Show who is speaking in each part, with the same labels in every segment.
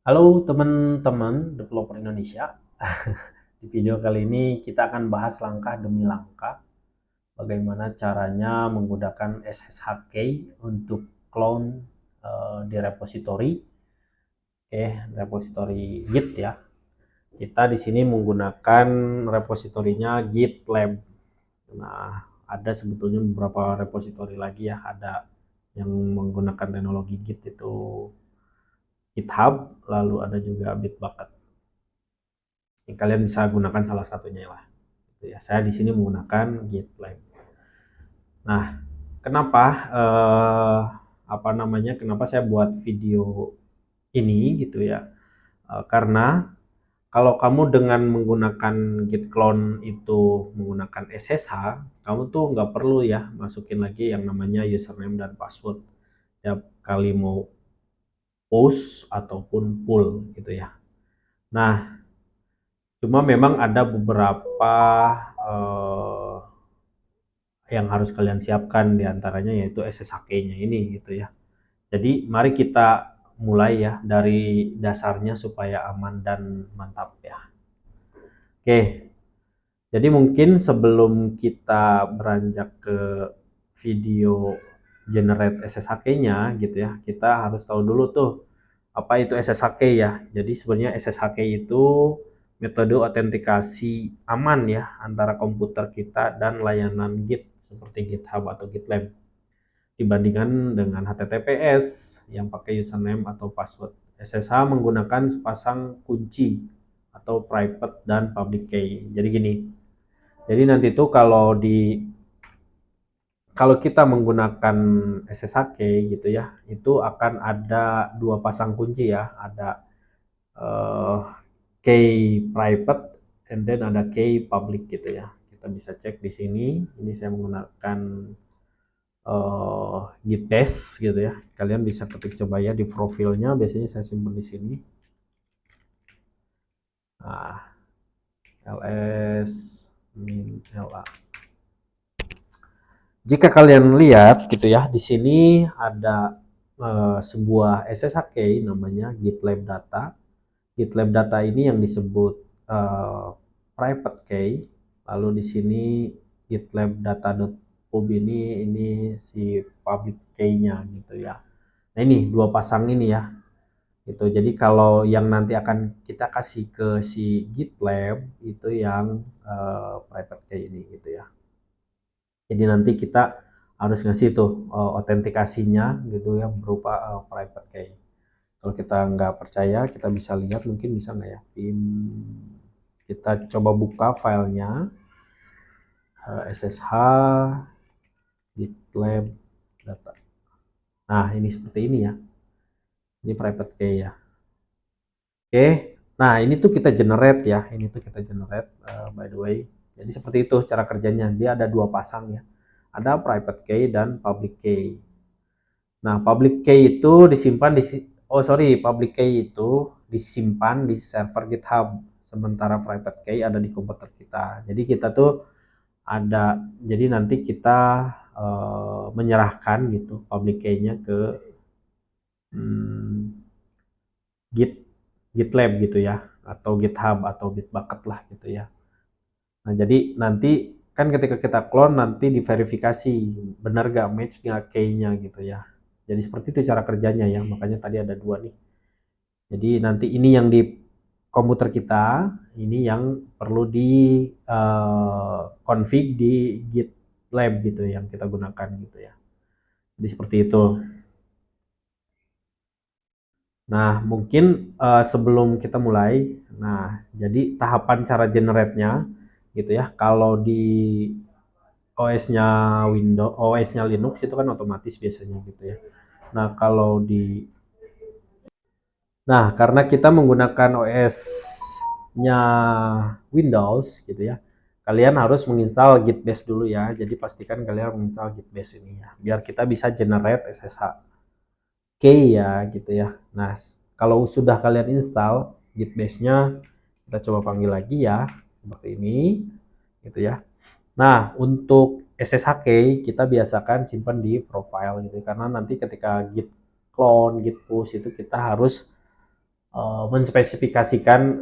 Speaker 1: Halo teman-teman developer Indonesia. Di video kali ini kita akan bahas langkah demi langkah bagaimana caranya menggunakan SSHK untuk clone di repository, repository Git ya. Kita di sini menggunakan repositorinya GitLab. Nah, ada sebetulnya beberapa repositori lagi ya, ada yang menggunakan teknologi Git itu GitHub, lalu ada juga Bitbucket. Kalian bisa gunakan salah satunya lah. Gitu ya. Saya di sini menggunakan GitLab. Nah, kenapa kenapa saya buat video ini gitu ya? Karena kalau kamu dengan menggunakan Git clone itu menggunakan SSH, kamu tuh nggak perlu ya masukin lagi yang namanya username dan password tiap kali mau post ataupun pull gitu ya. Nah, cuma memang ada beberapa eh, yang harus kalian siapkan diantaranya yaitu SSHK-nya ini gitu ya. Jadi mari kita mulai ya dari dasarnya supaya aman dan mantap ya. Oke, jadi mungkin sebelum kita beranjak ke video generate SSHK-nya gitu ya, kita harus tahu dulu tuh apa itu SSHK ya. Jadi sebenarnya SSHK itu metode autentikasi aman ya antara komputer kita dan layanan Git seperti GitHub atau GitLab dibandingkan dengan HTTPS yang pakai username atau password. SSH menggunakan sepasang kunci atau private dan public key. Jadi gini. Jadi nanti tuh kalau kita menggunakan SSH key gitu ya, itu akan ada dua pasang kunci ya, ada uh, key private and then ada key public gitu ya. Kita bisa cek di sini. Ini saya menggunakan Git bash gitu ya. Kalian bisa ketik coba ya di profilnya. Biasanya saya simpan di sini. Nah, ls min la. Jika kalian lihat gitu ya, di sini ada sebuah SSH namanya GitLab Data. GitLab Data ini yang disebut private key. Lalu di sini GitLab Data.pub ini si public key-nya gitu ya. Nah ini dua pasang ini ya. Gitu. Jadi kalau yang nanti akan kita kasih ke si GitLab itu yang private key ini gitu ya. Jadi nanti kita harus ngasih tuh autentikasinya gitu ya berupa private key. Kalau kita nggak percaya, kita bisa lihat mungkin bisa nggak ya? Kita coba buka filenya SSH GitLab data. Nah ini seperti ini ya. Ini private key ya. Oke. Nah ini tuh kita generate ya. Ini tuh kita generate by the way. Jadi seperti itu cara kerjanya. Dia ada dua pasang ya. Ada private key dan public key. Nah, public key itu disimpan public key itu disimpan di server GitHub, sementara private key ada di komputer kita. Jadi kita tuh jadi nanti kita menyerahkan gitu public key-nya ke hmm, Git GitLab gitu ya, atau GitHub atau Bitbucket lah gitu ya. Nah, jadi nanti kan ketika kita clone nanti diverifikasi benar gak match gak key-nya gitu ya. Jadi seperti itu cara kerjanya ya, makanya tadi ada dua nih. Jadi nanti ini yang di komputer kita, ini yang perlu di config di GitLab gitu yang kita gunakan gitu ya. Jadi seperti itu. Nah, mungkin sebelum kita mulai, nah jadi tahapan cara generate-nya gitu ya. Kalau di OS-nya Windows, OS-nya Linux itu kan otomatis biasanya gitu ya. Nah, karena kita menggunakan OS-nya Windows gitu ya. Kalian harus menginstal Git Bash dulu ya. Jadi pastikan kalian menginstal Git Bash ini ya, biar kita bisa generate SSH key ya gitu ya. Nah, kalau sudah kalian install Git Bash-nya, kita coba panggil lagi ya, seperti ini gitu ya. Nah, untuk SSH key kita biasakan simpan di profile gitu karena nanti ketika git clone, git push itu kita harus menspesifikasikan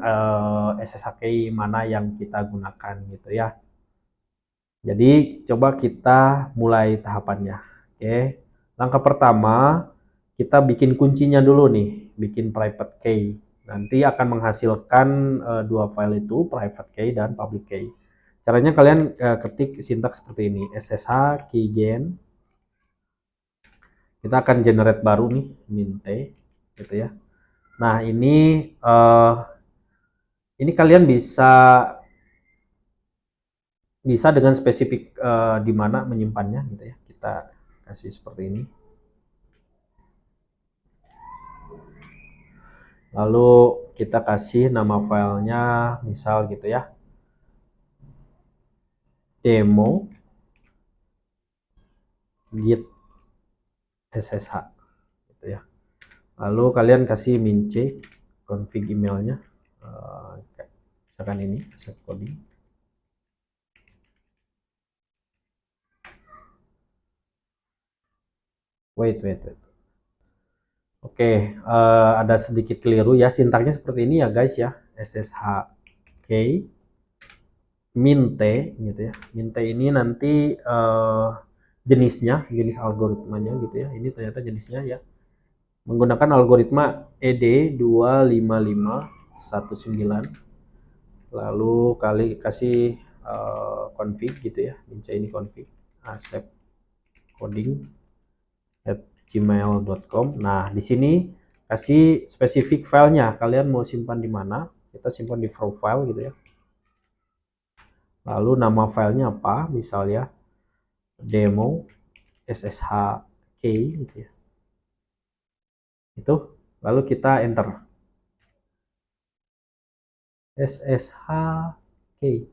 Speaker 1: SSH key mana yang kita gunakan gitu ya. Jadi coba kita mulai tahapannya. Oke. Langkah pertama, kita bikin kuncinya dulu nih, bikin private key. Nanti akan menghasilkan dua file itu, private key dan public key. Caranya kalian ketik sintaks seperti ini, ssh keygen. Kita akan generate baru nih, minte gitu ya. Nah, ini kalian bisa dengan spesifik di mana menyimpannya gitu ya. Kita kasih seperti ini. Lalu kita kasih nama filenya misal gitu ya. Demo git ssh gitu ya. Lalu kalian kasih mince config emailnya. Misalkan ini set coding. Wait. Oke, ada sedikit keliru ya, sintaknya seperti ini ya guys ya, ssh key minte gitu ya. Minte ini nanti jenisnya, jenis algoritmanya gitu ya. Ini ternyata jenisnya ya. Menggunakan algoritma ED25519. Lalu kali kasih config gitu ya. Mince ini config accept coding @gmail.com. Nah, di sini kasih spesifik filenya. Kalian mau simpan di mana? Kita simpan di profile gitu ya. Lalu nama filenya apa? Misalnya demo ssh key gitu ya. Itu. Lalu kita enter. ssh key.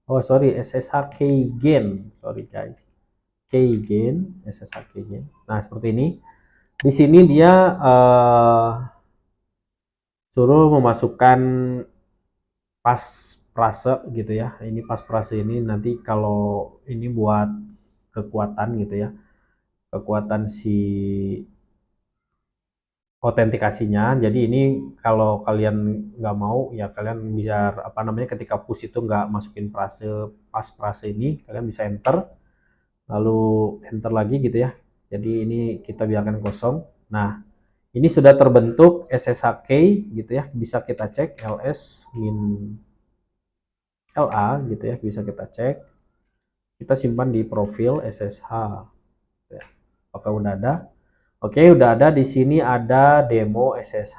Speaker 1: Oh, sorry, ssh keygen. Sorry guys. Keygen, ssh keygen. Nah, seperti ini. Di sini dia suruh memasukkan pas prase gitu ya. Ini pas prase ini nanti kalau ini buat kekuatan gitu ya. Kekuatan si autentikasinya. Jadi ini kalau kalian nggak mau ya kalian bisa apa namanya ketika push itu nggak masukin prase pas prase ini, kalian bisa enter lalu enter lagi gitu ya. Jadi ini kita biarkan kosong. Nah, ini sudah terbentuk ssh key gitu ya, bisa kita cek ls min la gitu ya, bisa kita cek. Kita simpan di profil ssh ya. Apakah udah ada? Oke, udah ada. Di sini ada demo ssh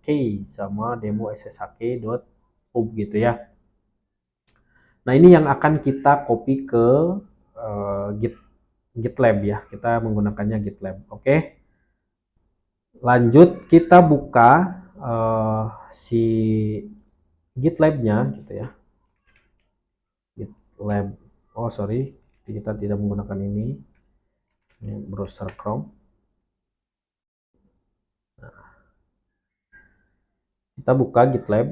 Speaker 1: key sama demo ssh key.pub gitu ya. Nah, ini yang akan kita copy ke GitLab ya. Kita menggunakannya GitLab. Oke. Lanjut kita buka si GitLab-nya gitu ya. GitLab. Oh, sorry. Kita tidak menggunakan ini. Ini browser Chrome. Nah, kita buka GitLab.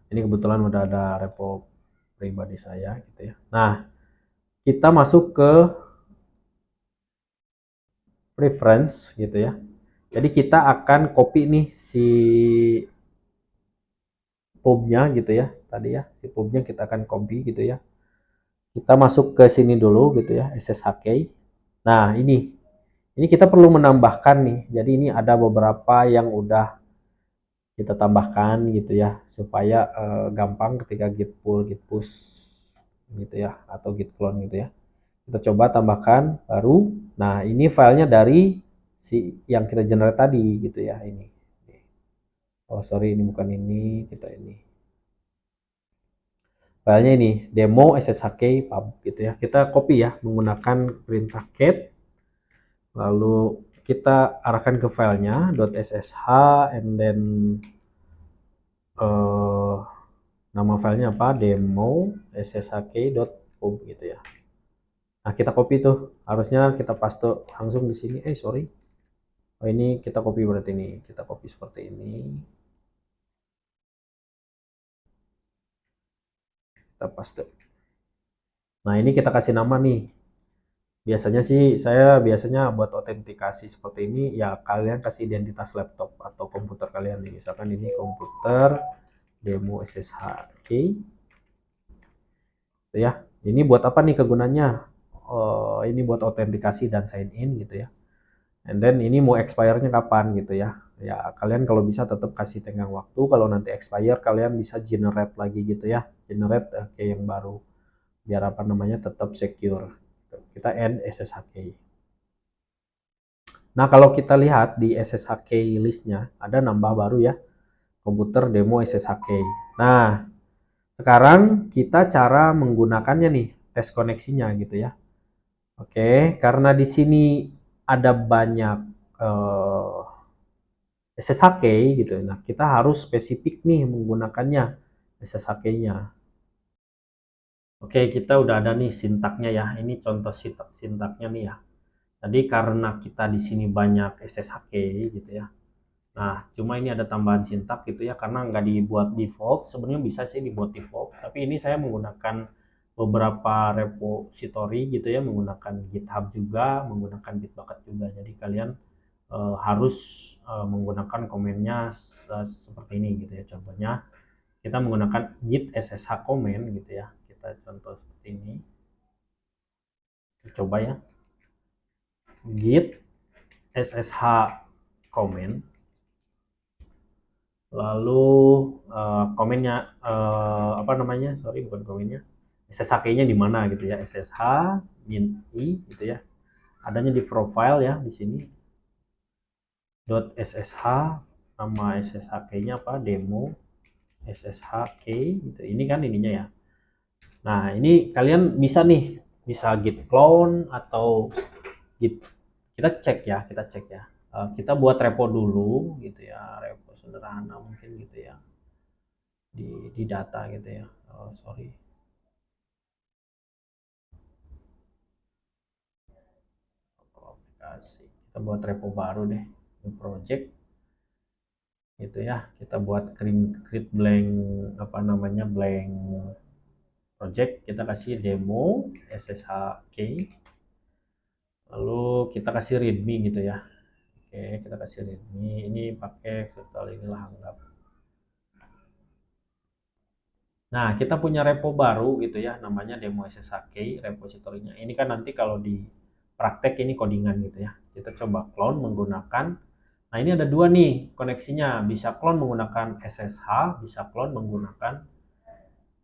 Speaker 1: Ini kebetulan udah ada repo pribadi saya gitu ya. Nah, kita masuk ke preference gitu ya. Jadi kita akan copy nih si pubnya gitu ya. Tadi ya, si pubnya kita akan copy gitu ya. Kita masuk ke sini dulu gitu ya, ssh key. Nah, ini kita perlu menambahkan nih. Jadi ini ada beberapa yang udah kita tambahkan gitu ya supaya gampang ketika git pull, git push gitu ya atau git clone gitu ya. Kita coba tambahkan baru. Nah, ini filenya dari si yang kita generate tadi gitu ya ini. Oh, sorry ini bukan ini, kita ini. Filenya ini demo sshk pub gitu ya. Kita copy ya menggunakan perintah cat. Lalu kita arahkan ke filenya .ssh and then nama filenya apa? Demo sshk.pub gitu ya. Nah, kita copy tuh. Harusnya kita paste langsung di sini. Sorry. Oh, ini kita copy berarti ini. Kita copy seperti ini. Kita paste. Nah, ini kita kasih nama nih. Biasanya sih saya biasanya buat autentikasi seperti ini ya kalian kasih identitas laptop atau komputer kalian nih. Misalkan ini komputer demo SSH. Oke. Gitu ya. Ini buat apa nih kegunaannya? Ini buat autentikasi dan sign in gitu ya. And then ini mau expire-nya kapan gitu ya. Ya kalian kalau bisa tetap kasih tenggang waktu. Kalau nanti expire kalian bisa generate lagi gitu ya. Generate key yang baru. Biar apa namanya tetap secure. Kita add SSH key. Nah, kalau kita lihat di SSH key listnya, ada nambah baru ya, komputer demo SSH key. Nah, sekarang kita cara menggunakannya nih, tes koneksinya gitu ya. Oke, karena di sini ada banyak SSH key gitu. Nah, kita harus spesifik nih menggunakannya SSH key-nya. Oke, kita udah ada nih sintaknya ya. Ini contoh sintaknya nih ya. Jadi karena kita di sini banyak SSH key gitu ya. Nah, cuma ini ada tambahan sintak gitu ya, karena nggak dibuat default. Sebenarnya bisa sih dibuat default, tapi ini saya menggunakan beberapa repository gitu ya, menggunakan GitHub juga, menggunakan Bitbucket juga. Jadi kalian harus menggunakan komennya seperti ini gitu ya. Contohnya kita menggunakan git ssh comment gitu ya. Kita contoh seperti ini. Coba ya, git ssh comment. Lalu komennya apa namanya? Sorry, bukan komennya. SSH-nya di mana gitu ya? SSH min i gitu ya. Adanya di profile ya di sini. .ssh nama SSH-nya apa? Demo SSH key gitu. Ini kan ininya ya. Nah, ini kalian bisa nih, bisa git clone atau git, kita cek ya, kita buat repo dulu gitu ya, repo sederhana mungkin gitu ya. Di data gitu ya. Oh, sorry. Aplikasi. Kita buat repo baru deh. New project gitu ya. Kita buat create blank apa namanya? Blank project. Kita kasih demo ssh key. Lalu kita kasih readme gitu ya. Oke, kita kasih readme. Ini pakai virtual inilah anggap. Nah, kita punya repo baru gitu ya, namanya demo SSH repositorinya. Ini kan nanti kalau di praktek ini codingan gitu ya. Kita coba clone menggunakan, nah ini ada dua nih koneksinya, bisa clone menggunakan SSH, bisa clone menggunakan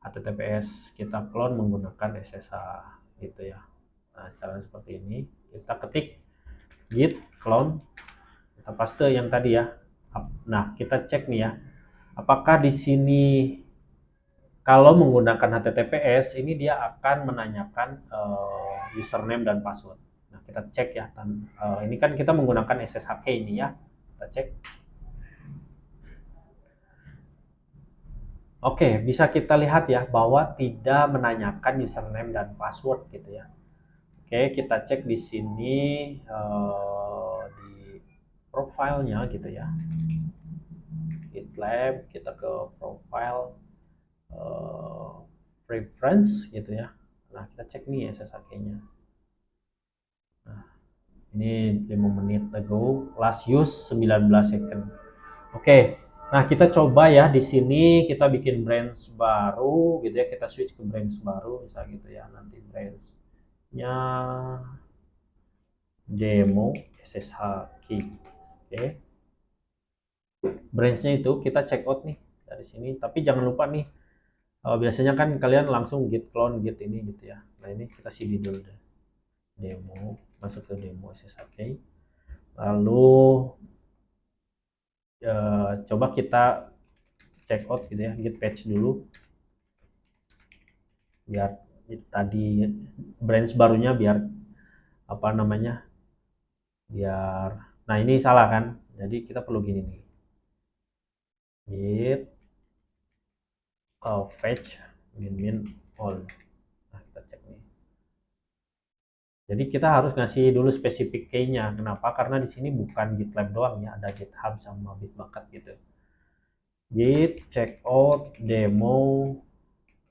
Speaker 1: HTTPS. Kita clone menggunakan SSH gitu ya. Nah, cara seperti ini, kita ketik git clone, kita paste yang tadi ya. Nah, kita cek nih ya, apakah di sini kalau menggunakan HTTPS ini dia akan menanyakan username dan password. Nah, kita cek ya. Ini kan kita menggunakan SSH ini ya. Kita cek. Oke, bisa kita lihat ya bahwa tidak menanyakan username dan password gitu ya. Oke, kita cek di sini di profilnya gitu ya. GitLab, kita ke profile preference gitu ya. Nah, kita cek nih SSH-nya. Nah, ini 5 menit ago, last use 19 second. Oke. Nah, kita coba ya di sini kita bikin branch baru gitu ya. Kita switch ke branch baru bisa gitu ya. Nanti branch-nya demo SSH key. Oke. Branch-nya itu kita check out nih dari sini. Tapi jangan lupa nih, biasanya kan kalian langsung git clone git ini gitu ya. Nah, ini kita cd dulu deh. Demo, masuk ke demo SSH key. Lalu coba kita check out gitu ya, git patch dulu biar tadi branch barunya biar apa namanya, biar, nah ini salah kan, jadi kita perlu gini nih, git fetch min all. Nah, kita cek nih, jadi kita harus ngasih dulu spesifik key-nya. Kenapa? Karena di sini bukan GitLab doang ya, ada GitHub sama Bitbucket gitu. Git checkout demo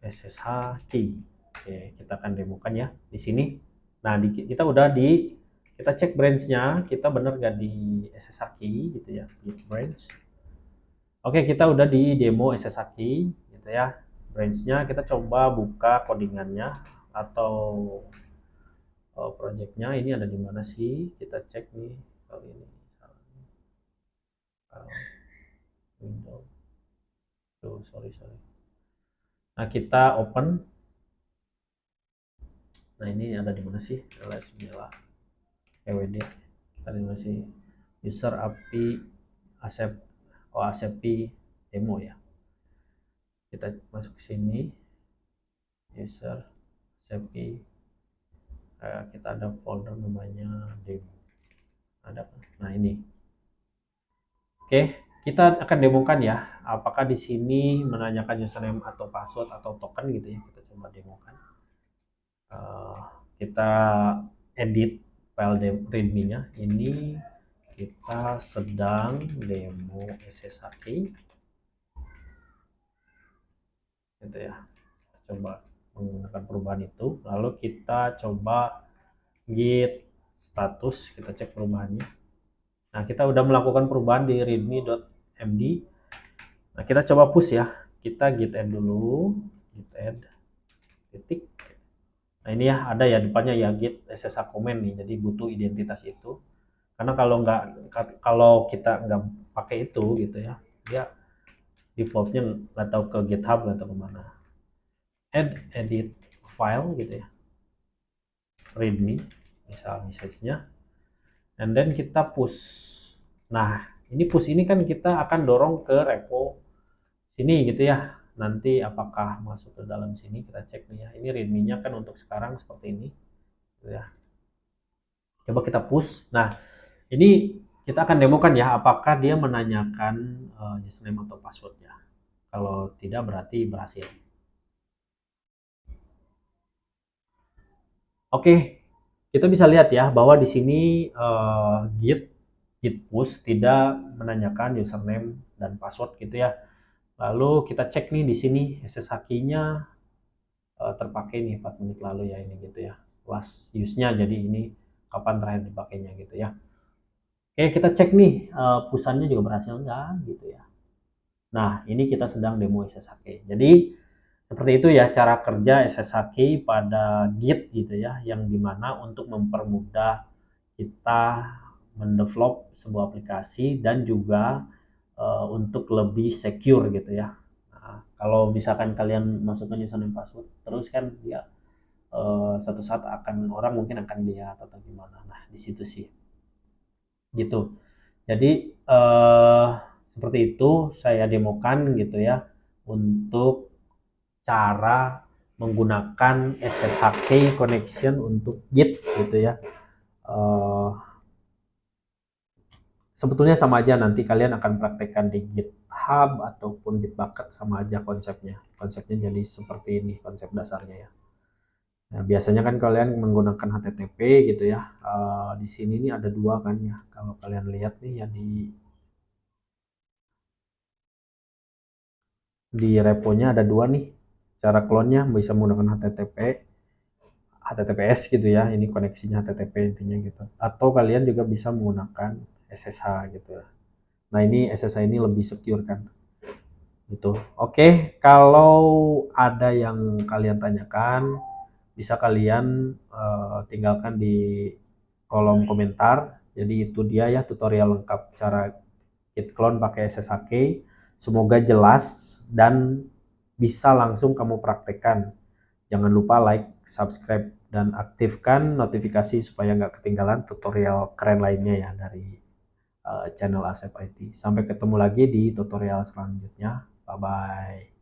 Speaker 1: SSH key. Oke, kita akan demokan ya di sini. Nah, kita cek branch-nya, kita bener nggak di SSHKey gitu ya, git branch. Oke, kita udah di demo SSHKey gitu ya. Branch-nya kita coba buka codingannya atau project-nya ini ada di mana sih? Kita cek nih kali ini. Windows. Tuh, sorry. Nah, kita open. Nah, ini ada di mana sih? ls bila ewd. Ada di mana sih? User API ACP demo ya. Kita masuk ke sini. User ACP. Kita ada folder namanya demo. Ada. Nah, ini. Oke, kita akan demokan ya. Apakah di sini menanyakan username atau password atau token gitu ya. Kita coba demokan. Kita edit file readme-nya. Ini kita sedang demo SSHKey gitu ya. Coba menggunakan perubahan itu, lalu kita coba git status, kita cek perubahannya. Nah, kita udah melakukan perubahan di readme.md. Nah, kita coba push ya. Kita git add dulu, git add titik. Nah, ini ya ada ya depannya ya git SSH comment nih, jadi butuh identitas itu. Karena kalau kita nggak pakai itu gitu ya, dia defaultnya nggak tahu ke GitHub atau kemana. Edit file gitu ya, readme misal message-nya, and then kita push. Nah, ini push ini kan kita akan dorong ke repo sini gitu ya. Nanti apakah masuk ke dalam sini, kita cek nih ya. Ini readme-nya kan untuk sekarang seperti ini gitu ya. Coba kita push. Nah, ini kita akan demokan ya apakah dia menanyakan username atau password ya. Kalau tidak berarti berhasil. Oke, kita bisa lihat ya bahwa di sini git push tidak menanyakan username dan password gitu ya. Lalu kita cek nih di sini SSH-nya terpakai nih 4 menit lalu ya ini gitu ya. Last use-nya, jadi ini kapan terakhir dipakainya gitu ya. Oke, kita cek nih push-nya juga berhasil nggak gitu ya. Nah, ini kita sedang demo SSH. Jadi seperti itu ya cara kerja SSH pada Git gitu ya, yang dimana untuk mempermudah kita mendevelop sebuah aplikasi dan juga untuk lebih secure gitu ya. Nah, kalau misalkan kalian masukkan username password terus kan dia suatu saat orang mungkin akan lihat atau gimana. Nah, di situ sih. Gitu. Jadi seperti itu saya demokan gitu ya untuk cara menggunakan SSH connection untuk Git gitu ya. Sebetulnya sama aja, nanti kalian akan praktekkan di GitHub ataupun Bitbucket, sama aja konsepnya. Konsepnya jadi seperti ini konsep dasarnya ya. Nah, biasanya kan kalian menggunakan HTTP gitu ya. Di sini nih ada dua kan ya. Kalau kalian lihat nih ya di reponya ada dua nih. Cara clone-nya bisa menggunakan HTTPS gitu ya. Ini koneksinya HTTP intinya gitu. Atau kalian juga bisa menggunakan SSH gitu ya. Nah, ini SSH ini lebih secure kan. Gitu. Oke, kalau ada yang kalian tanyakan, bisa kalian tinggalkan di kolom komentar. Jadi itu dia ya tutorial lengkap cara git clone pakai SSH. Semoga jelas dan bisa langsung kamu praktekkan. Jangan lupa like, subscribe, dan aktifkan notifikasi supaya nggak ketinggalan tutorial keren lainnya ya dari channel Asep IT. Sampai ketemu lagi di tutorial selanjutnya. Bye-bye.